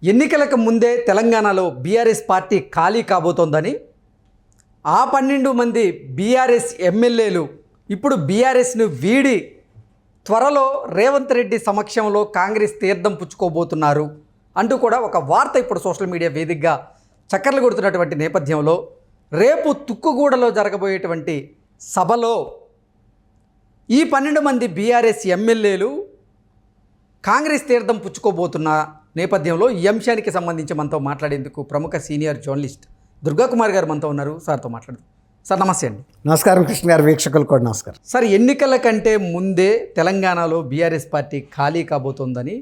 ఎన్నికలకు ముందే తెలంగాణలో బీఆర్ఎస్ పార్టీ ఖాళీ కాబోతోందని ఆ 12 మంది బీఆర్ఎస్ ఎమ్మెల్యేలు ఇప్పుడు బీఆర్ఎస్ను వీడి త్వరలో రేవంత్ రెడ్డి సమక్షంలో కాంగ్రెస్ తీర్థం పుచ్చుకోబోతున్నారు అంటూ కూడా ఒక వార్త ఇప్పుడు సోషల్ మీడియా వేదికగా చక్కర్లు కొడుతున్నటువంటి నేపథ్యంలో రేపు తుక్కుగూడలో జరగబోయేటువంటి సభలో ఈ 12 మంది బీఆర్ఎస్ ఎమ్మెల్యేలు కాంగ్రెస్ తీర్థం పుచ్చుకోబోతున్న నేపథ్యంలో ఈ అంశానికి సంబంధించి మనతో మాట్లాడేందుకు ప్రముఖ సీనియర్ జర్నలిస్ట్ దుర్గాకుమార్ గారు మనతో ఉన్నారు. సార్తో మాట్లాడదాం. సార్ నమస్తే అండి. నమస్కారం కృష్ణ గారు, వీక్షకులు కూడా నమస్కారం. సార్, ఎన్నికల కంటే ముందే తెలంగాణలో బీఆర్ఎస్ పార్టీ ఖాళీ కాబోతోందని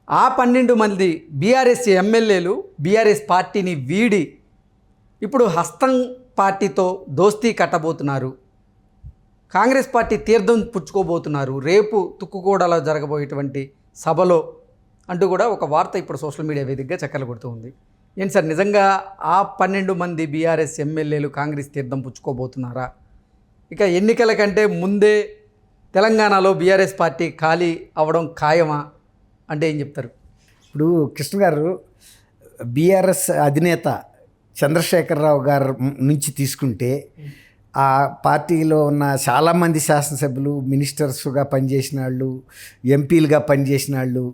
ఆ 12 మంది బీఆర్ఎస్ ఎమ్మెల్యేలు బీఆర్ఎస్ పార్టీని వీడి ఇప్పుడు హస్తం పార్టీతో దోస్తీ కట్టబోతున్నారు, కాంగ్రెస్ పార్టీ తీర్థం పుచ్చుకోబోతున్నారు రేపు తుక్కుగూడలో జరగబోయేటువంటి సభలో అంటూ కూడా ఒక వార్త ఇప్పుడు సోషల్ మీడియా వేదికగా చక్కర్లు కొడుతూ ఉంది. ఏంటి సార్, నిజంగా ఆ 12 మంది బీఆర్ఎస్ ఎమ్మెల్యేలు కాంగ్రెస్ తీర్థం పుచ్చుకోబోతున్నారా? ఇక ఎన్నికల కంటే ముందే తెలంగాణలో బీఆర్ఎస్ పార్టీ ఖాళీ అవ్వడం ఖాయమా అంటే ఏం చెప్తారు? ఇప్పుడు కృష్ణ గారు, బీఆర్ఎస్ అధినేత చంద్రశేఖరరావు గారు నుంచి తీసుకుంటే ఆ పార్టీలో ఉన్న చాలామంది శాసనసభ్యులు, మినిస్టర్స్గా పనిచేసిన వాళ్ళు, ఎంపీలుగా పనిచేసిన వాళ్ళు,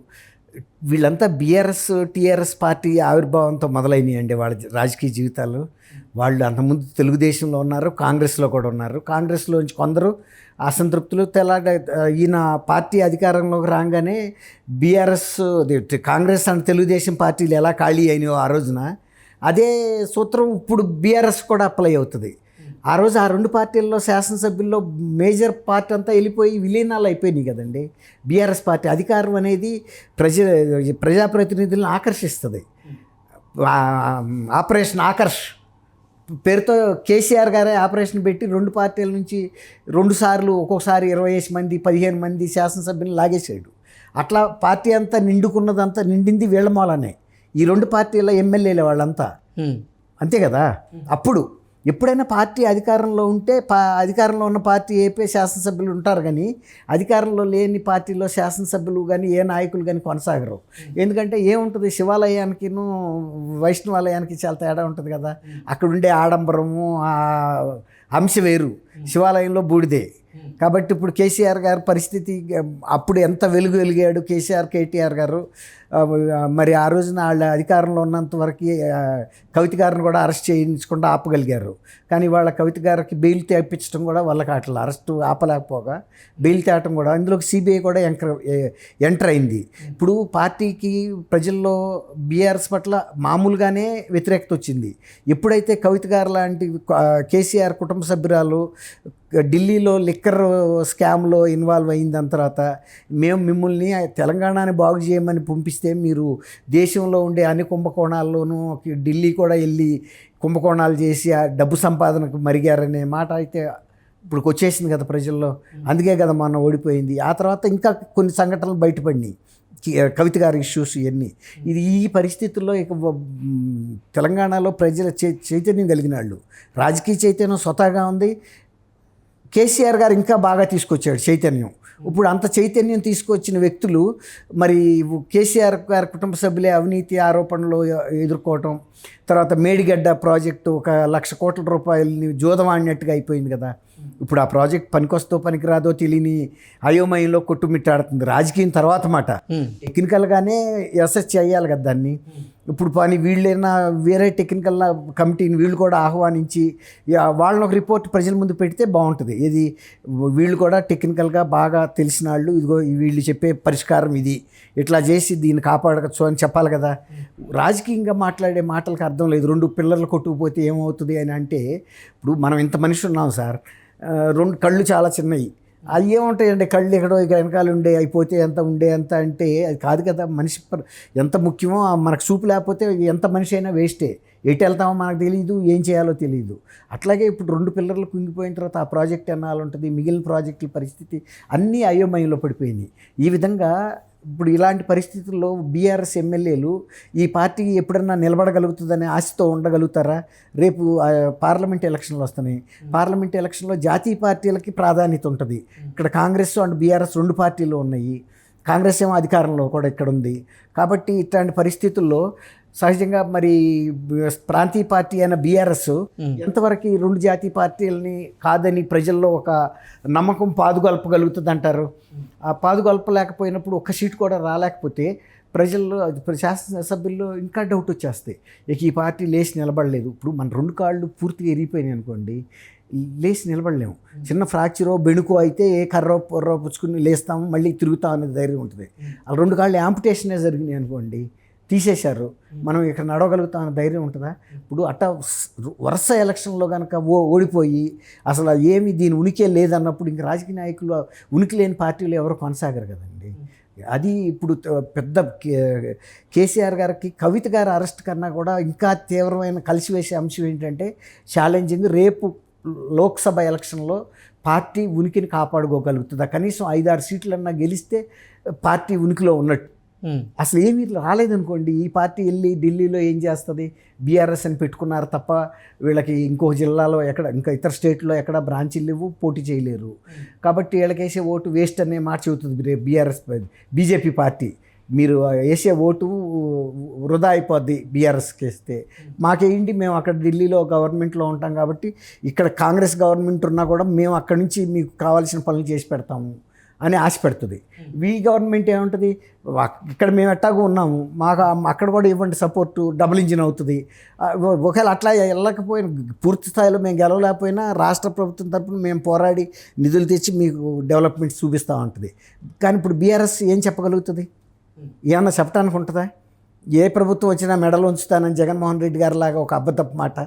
వీళ్ళంతా బీఆర్ఎస్ టీఆర్ఎస్ పార్టీ ఆవిర్భావంతో మొదలైనవి వాళ్ళ రాజకీయ జీవితాలు. వాళ్ళు అంతకుముందు తెలుగుదేశంలో ఉన్నారు, కాంగ్రెస్లో కూడా ఉన్నారు. కాంగ్రెస్లోంచి కొందరు అసంతృప్తులు ఈయన పార్టీ అధికారంలోకి రాగానే బీఆర్ఎస్, కాంగ్రెస్ అండ్ తెలుగుదేశం పార్టీలు ఎలా ఖాళీ అయినాయో ఆ రోజున అదే సూత్రం ఇప్పుడు బీఆర్ఎస్ కూడా అప్లై అవుతుంది. ఆ రోజు ఆ రెండు పార్టీల్లో శాసనసభ్యుల్లో మేజర్ పార్టీ అంతా వెళ్ళిపోయి విలీనాలు అయిపోయినాయి కదండి. బీఆర్ఎస్ పార్టీ అధికారం అనేది ప్రజాప్రతినిధులను ఆకర్షిస్తుంది. ఆపరేషన్ ఆకర్ష్ పేరుతో కేసీఆర్ గారే ఆపరేషన్ పెట్టి రెండు పార్టీల నుంచి 2 సార్లు ఒక్కొక్కసారి 25 మంది 15 మంది శాసనసభ్యులను లాగేసాడు. అట్లా పార్టీ అంతా నిండుకున్నదంతా నిండింది వీళ్ళ మూలనే, ఈ రెండు పార్టీల ఎమ్మెల్యేల వాళ్ళంతా, అంతే కదా. అప్పుడు ఎప్పుడైనా పార్టీ అధికారంలో ఉంటే అధికారంలో ఉన్న పార్టీ ఏపీ శాసనసభ్యులు ఉంటారు, కానీ అధికారంలో లేని పార్టీలో శాసనసభ్యులు కానీ ఏ నాయకులు కానీ కొనసాగరు. ఎందుకంటే ఏముంటుంది, శివాలయానికిను వైష్ణవాలయానికి చాలా తేడా ఉంటుంది కదా. అక్కడ ఉండే ఆడంబరము అంశ వేరు, శివాలయంలో బూడిదే. కాబట్టి ఇప్పుడు కేసీఆర్ గారి పరిస్థితి, అప్పుడు ఎంత వెలిగాడు కేసీఆర్ కేటీఆర్ గారు, మరి ఆ రోజున వాళ్ళ అధికారంలో ఉన్నంత వరకు కవిత గారిని కూడా అరెస్ట్ చేయించకుండా ఆపగలిగారు. కానీ వాళ్ళ కవిత గారికి బెయిల్ తెప్పించడం కూడా వాళ్ళకి అట్లా అరెస్టు ఆపలేకపోగా బెయిల్ తేవటం కూడా, అందులోకి సిబిఐ కూడా ఎంటర్ అయింది. ఇప్పుడు పార్టీకి ప్రజల్లో బీఆర్ఎస్ పట్ల మామూలుగానే వ్యతిరేకత వచ్చింది. ఎప్పుడైతే కవిత గారు లాంటి కేసీఆర్ కుటుంబ సభ్యురాలు ఢిల్లీలో లిక్కర్ స్కామ్లో ఇన్వాల్వ్ అయిన దాని తర్వాత, మేము మిమ్మల్ని తెలంగాణని బాగు చేయమని పంపిస్తే మీరు దేశంలో ఉండే అన్ని కుంభకోణాల్లోనూ ఢిల్లీ కూడా వెళ్ళి కుంభకోణాలు చేసి ఆ డబ్బు సంపాదనకు మరిగారనే మాట అయితే ఇప్పుడు వచ్చేసింది కదా ప్రజల్లో. అందుకే కదా మనం ఓడిపోయింది. ఆ తర్వాత ఇంకా కొన్ని సంఘటనలు బయటపడినాయి, కవిత గారి ఇష్యూస్ ఇవన్నీ. ఈ పరిస్థితుల్లో ఇక తెలంగాణలో ప్రజల చైతన్యం కలిగిన వాళ్ళు, రాజకీయ చైతన్యం స్వతహాగా ఉంది. కేసీఆర్ గారు ఇంకా బాగా తీసుకొచ్చాడు చైతన్యం. ఇప్పుడు అంత చైతన్యం తీసుకొచ్చిన వ్యక్తులు మరి కేసీఆర్ గారి కుటుంబ సభ్యులే అవినీతి ఆరోపణలు ఎదుర్కోవటం, తర్వాత మేడిగడ్డ ప్రాజెక్టు 1,00,000 కోట్ల రూపాయలని జోదం ఆడినట్టుగా అయిపోయింది కదా. ఇప్పుడు ఆ ప్రాజెక్ట్ పనికొస్తో పనికిరాదో తెలియని అయోమయంలో కొట్టుమిట్టాడుతుంది. రాజకీయం తర్వాత మాట, టెక్నికల్గానే అసెస్ చేయాలి కదా దాన్ని. ఇప్పుడు పని వీళ్ళైనా వేరే టెక్నికల్ కమిటీని వీళ్ళు కూడా ఆహ్వానించి వాళ్ళని ఒక రిపోర్ట్ ప్రజల ముందు పెడితే బాగుంటుంది. ఇది వీళ్ళు కూడా టెక్నికల్గా బాగా తెలిసిన వాళ్ళు, ఇదిగో వీళ్ళు చెప్పే పరిష్కారం ఇది, ఇట్లా చేసి దీన్ని కాపాడవచ్చు అని చెప్పాలి కదా. రాజకీయంగా మాట్లాడే మాటలకు అర్థం లేదు. 2 పిల్లర్లు కొట్టుకుపోతే ఏమవుతుంది అని అంటే, ఇప్పుడు మనం ఇంత మనిషి ఉన్నాం సార్, 2 కళ్ళు చాలా చిన్నవి, అది ఏముంటాయండి, కళ్ళు ఎక్కడో ఇక వెనకాల ఉండే అయిపోతే ఎంత ఉండే ఎంత అంటే అది కాదు కదా. మనిషి ఎంత ముఖ్యమో మనకు చూపు లేకపోతే ఎంత మనిషి అయినా వేస్టే. ఎటు వెళ్తామో మనకు తెలియదు, ఏం చేయాలో తెలియదు. అట్లాగే ఇప్పుడు 2 పిల్లర్లు కుంగిపోయిన తర్వాత ఆ ప్రాజెక్ట్ ఎన్నాళ్ళు ఉంటుంది, మిగిలిన ప్రాజెక్టుల పరిస్థితి అన్నీ అయోమయంలో పడిపోయినాయి. ఈ విధంగా ఇప్పుడు ఇలాంటి పరిస్థితుల్లో బీఆర్ఎస్ ఎమ్మెల్యేలు ఈ పార్టీ ఎప్పుడన్నా నిలబడగలుగుతుందనే ఆశతో ఉండగలుగుతారా? రేపు పార్లమెంట్ ఎలక్షన్లు వస్తున్నాయి. పార్లమెంట్ ఎలక్షన్లో జాతీయ పార్టీలకి ప్రాధాన్యత ఉంటుంది. ఇక్కడ కాంగ్రెస్ అండ్ బీఆర్ఎస్ 2 పార్టీలు ఉన్నాయి. కాంగ్రెస్ ఏమో అధికారంలో కూడా ఇక్కడ ఉంది. కాబట్టి ఇట్లాంటి పరిస్థితుల్లో సహజంగా మరి ప్రాంతీయ పార్టీ అయిన బీఆర్ఎస్ ఎంతవరకు ఈ రెండు జాతీయ పార్టీలని కాదని ప్రజల్లో ఒక నమ్మకం పాదుగొల్పగలుగుతుంది అంటారు. ఆ పాదుగొల్పలేకపోయినప్పుడు ఒక్క సీటు కూడా రాలేకపోతే ప్రజల్లో శాసనసభ్యుల్లో ఇంకా డౌట్ వచ్చేస్తాయి. ఇక ఈ పార్టీ లేచి నిలబడలేదు. ఇప్పుడు మన రెండు కాళ్ళు పూర్తిగా ఎరిగిపోయినాయి అనుకోండి, లేచి నిలబడలేము. చిన్న ఫ్రాక్చరో బెణుకో అయితే ఏ కర్రో పుచ్చుకుని లేస్తాము, మళ్ళీ తిరుగుతాం అనేది ధైర్యం ఉంటుంది. అలా రెండు కాళ్ళు యాంపుటేషనే జరిగినాయి అనుకోండి, తీసేశారు, మనం ఇక్కడ నడవగలుగుతాం అనే ధైర్యం ఉంటుందా? ఇప్పుడు వరుస ఎలక్షన్లో కనుక ఓడిపోయి అసలు ఏమి దీని ఉనికి లేదన్నప్పుడు ఇంక రాజకీయ నాయకులు ఉనికి లేని పార్టీలు ఎవరు కొనసాగరు కదండి. అది ఇప్పుడు పెద్ద కేసీఆర్ గారికి కవిత గారి అరెస్ట్ కన్నా కూడా ఇంకా తీవ్రమైన కలిసివేసే అంశం ఏంటంటే ఛాలెంజింగ్, రేపు లోక్సభ ఎలక్షన్లో పార్టీ ఉనికిని కాపాడుకోగలుగుతుందా? కనీసం 5-6 సీట్లన్నా గెలిస్తే పార్టీ ఉనికిలో ఉన్నట్టు. అసలు ఏమీ రాలేదనుకోండి, ఈ పార్టీ వెళ్ళి ఢిల్లీలో ఏం చేస్తుంది? బీఆర్ఎస్ అని పెట్టుకున్నారు తప్ప వీళ్ళకి ఇంకో జిల్లాలో ఎక్కడ, ఇంకా ఇతర స్టేట్లో ఎక్కడ బ్రాంచీలు లేవు, పోటీ చేయలేరు. కాబట్టి వీళ్ళకేసే ఓటు వేస్ట్ అనే మాట చెబుతుంది బీజేపీ పార్టీ. మీరు వేసే ఓటు వృధా అయిపోద్ది బీఆర్ఎస్కి వేస్తే. మాకేంటి, మేము అక్కడ ఢిల్లీలో గవర్నమెంట్లో ఉంటాం కాబట్టి ఇక్కడ కాంగ్రెస్ గవర్నమెంట్ ఉన్నా కూడా మేము అక్కడి నుంచి మీకు కావాల్సిన పనులు చేసి పెడతాము అని ఆశ పెడుతుంది. ఈ గవర్నమెంట్ ఏముంటుంది, ఇక్కడ మేము ఎట్టాగో ఉన్నాము, మాకు అక్కడ కూడా ఇవ్వండి సపోర్టు, డబుల్ ఇంజిన్ అవుతుంది. ఒకవేళ అట్లా వెళ్ళకపోయినా, పూర్తి స్థాయిలో మేము గెలవలేకపోయినా రాష్ట్ర ప్రభుత్వం తరఫున మేము పోరాడి నిధులు తెచ్చి మీకు డెవలప్మెంట్ చూపిస్తూ ఉంటుంది. కానీ ఇప్పుడు బీఆర్ఎస్ ఏం చెప్పగలుగుతుంది? ఏమన్నా చెప్పడానికి ఉంటుందా? ఏ ప్రభుత్వం వచ్చినా మెడలు ఉంచుతానని జగన్మోహన్ రెడ్డి గారి లాగా ఒక అబద్ధపు మాట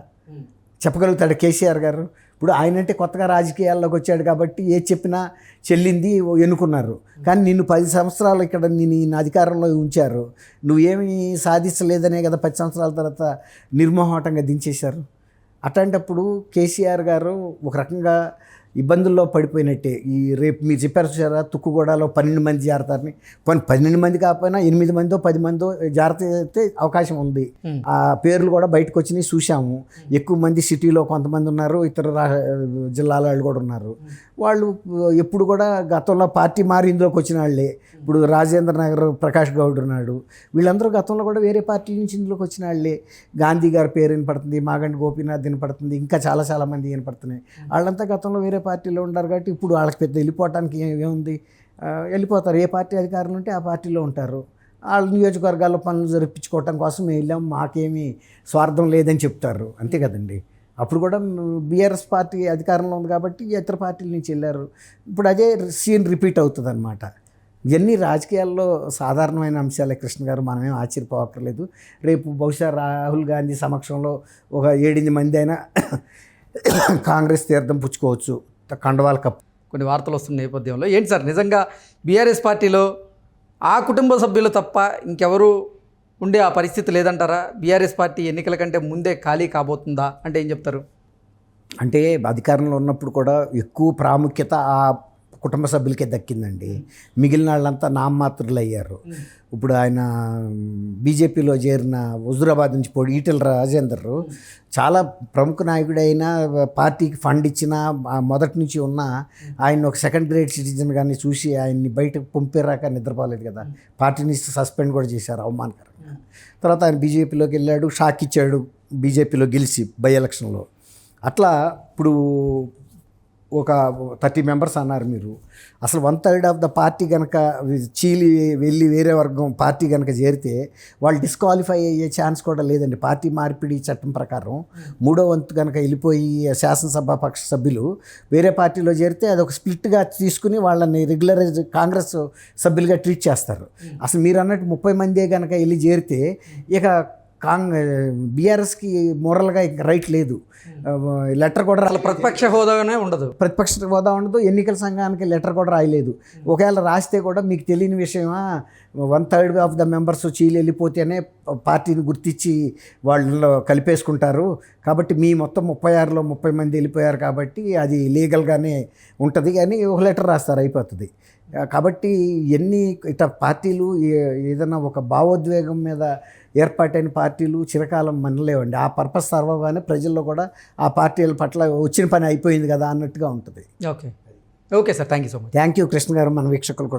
చెప్పగలుగుతాడు కేసీఆర్ గారు? ఇప్పుడు ఆయనంటే కొత్తగా రాజకీయాల్లోకి వచ్చాడు కాబట్టి ఏ చెప్పినా చెల్లింది ఎన్నుకున్నారు. కానీ నిన్ను 10 సంవత్సరాలు ఇక్కడ నేను అధికారంలో ఉంచారు, నువ్వేమీ సాధించలేదనే కదా 10 సంవత్సరాల తర్వాత నిర్మోహమాటంగా దించేశారు. అట్లాంటప్పుడు కేసీఆర్ గారు ఒక రకంగా ఇబ్బందుల్లో పడిపోయినట్టే. ఈ రేపు మీరు చెప్పారు చూసారా, తుక్కుగూడలో 12 మంది జారుతారని. 12 మంది కాకపోయినా 8 మందో 10 మందో జారితే అవకాశం ఉంది. ఆ పేర్లు కూడా బయటకు వచ్చినాయి, చూసాము. ఎక్కువ మంది సిటీలో కొంతమంది ఉన్నారు, ఇతర జిల్లాల వాళ్ళు కూడా ఉన్నారు. వాళ్ళు ఎప్పుడు కూడా గతంలో పార్టీ మారి ఇందులోకి వచ్చిన వాళ్ళే. ఇప్పుడు రాజేంద్ర నగర్ ప్రకాష్ గౌడ్ ఉన్నాడు, వీళ్ళందరూ గతంలో కూడా వేరే పార్టీ నుంచి ఇందులోకి వచ్చిన వాళ్ళే. గాంధీ గారి పేరు వినపడుతుంది, మాగంటి గోపీనాథ్ వినపడుతుంది, ఇంకా చాలా మంది వినపడుతున్నాయి. వాళ్ళంతా గతంలో వేరే పార్టీలో ఉంటారు కాబట్టి ఇప్పుడు వాళ్ళకి పెద్ద వెళ్ళిపోవటానికి ఏముంది, వెళ్ళిపోతారు. ఏ పార్టీ అధికారులు ఉంటే ఆ పార్టీలో ఉంటారు. వాళ్ళ నియోజకవర్గాల్లో పనులు జరిపించుకోవటం కోసం మేము వెళ్ళాము, మాకేమీ స్వార్థం లేదని చెప్తారు, అంతే కదండి. అప్పుడు కూడా బీఆర్ఎస్ పార్టీ అధికారంలో ఉంది కాబట్టి ఇతర పార్టీల నుంచి వెళ్ళారు. ఇప్పుడు అదే సీన్ రిపీట్ అవుతుంది అన్నమాట. ఇవన్నీ రాజకీయాల్లో సాధారణమైన అంశాలే కృష్ణ గారు, మనమేం ఆశ్చర్యపోవక్కర్లేదు. రేపు బహుశా రాహుల్ గాంధీ సమక్షంలో ఒక 7-8 మంది అయినా కాంగ్రెస్ తీర్థం పుచ్చుకోవచ్చు, కండవాల కప్పు. కొన్ని వార్తలు వస్తున్న నేపథ్యంలో ఏంటి సార్, నిజంగా బీఆర్ఎస్ పార్టీలో ఆ కుటుంబ సభ్యులు తప్ప ఇంకెవరు ఉండే ఆ పరిస్థితి లేదంటారా? బీఆర్ఎస్ పార్టీ ఎన్నికల కంటే ముందే ఖాళీ కాబోతుందా అంటే ఏం చెప్తారు? అంటే అధికారంలో ఉన్నప్పుడు కూడా ఎక్కువ ప్రాముఖ్యత ఆ కుటుంబ సభ్యులకే దక్కిందండి. మిగిలిన వాళ్ళంతా నామమాత్రులు అయ్యారు. ఇప్పుడు ఆయన బీజేపీలో చేరిన హుజూరాబాద్ నుంచి ఈటెల రాజేందర్ చాలా ప్రముఖ నాయకుడైన, పార్టీకి ఫండ్ ఇచ్చిన, మొదటి నుంచి ఉన్న ఆయన ఒక సెకండ్ గ్రేడ్ సిటిజన్ కానీ చూసి ఆయన్ని బయటకు పంపేరాక నిద్రపోలేదు కదా. పార్టీ నుంచి సస్పెండ్ కూడా చేశారు అవమానకరంగా. తర్వాత ఆయన బీజేపీలోకి వెళ్ళాడు, షాక్ ఇచ్చాడు బీజేపీలో గెలిచి బై ఎలక్షన్లో. అట్లా ఇప్పుడు ఒక 30 మెంబర్స్ అన్నారు మీరు. అసలు 1/3 ఆఫ్ ద పార్టీ కనుక చీలి వెళ్ళి వేరే వర్గం పార్టీ కనుక చేరితే వాళ్ళు డిస్క్వాలిఫై అయ్యే ఛాన్స్ కూడా లేదండి. పార్టీ మార్పిడి చట్టం ప్రకారం 3వ వంతు కనుక వెళ్ళిపోయి శాసనసభ పక్ష సభ్యులు వేరే పార్టీలో చేరితే అది ఒక స్ప్లిట్గా తీసుకుని వాళ్ళని రెగ్యులరైజ్ కాంగ్రెస్ సభ్యులుగా ట్రీట్ చేస్తారు. అసలు మీరు అన్నట్టు 30 మందే కనుక వెళ్ళి చేరితే ఇక బీఆర్ఎస్కి మోరల్గా రైట్ లేదు. లెటర్ కూడా ప్రతిపక్ష హోదానే ఉండదు, ప్రతిపక్ష హోదా ఉండదు, ఎన్నికల సంఘానికి లెటర్ కూడా రాయలేదు. ఒకవేళ రాస్తే కూడా మీకు తెలియని విషయమా, 1/3 ఆఫ్ ద మెంబర్స్ చీలి వెళ్ళిపోతేనే పార్టీని గుర్తించి వాళ్ళు కలిపేసుకుంటారు. కాబట్టి మీ మొత్తం 36లో 30 మంది వెళ్ళిపోయారు కాబట్టి అది లీగల్గానే ఉంటుంది కానీ ఒక లెటర్ రాస్తారు, అయిపోతుంది. కాబట్టి ఎన్ని ఇట్లా పార్టీలు ఏదైనా ఒక భావోద్వేగం మీద ఏర్పాటైన పార్టీలు చిరకాలం మనలేవండి. ఆ పర్పస్ సర్వ్ అవ్వగానే ప్రజల్లో కూడా ఆ పార్టీల పట్ల వచ్చిన పని అయిపోయింది కదా అన్నట్టుగా ఉంటుంది. Okay sir, thank you so much. Thank you Krishna గారు, మన వీక్షకులు కూడా.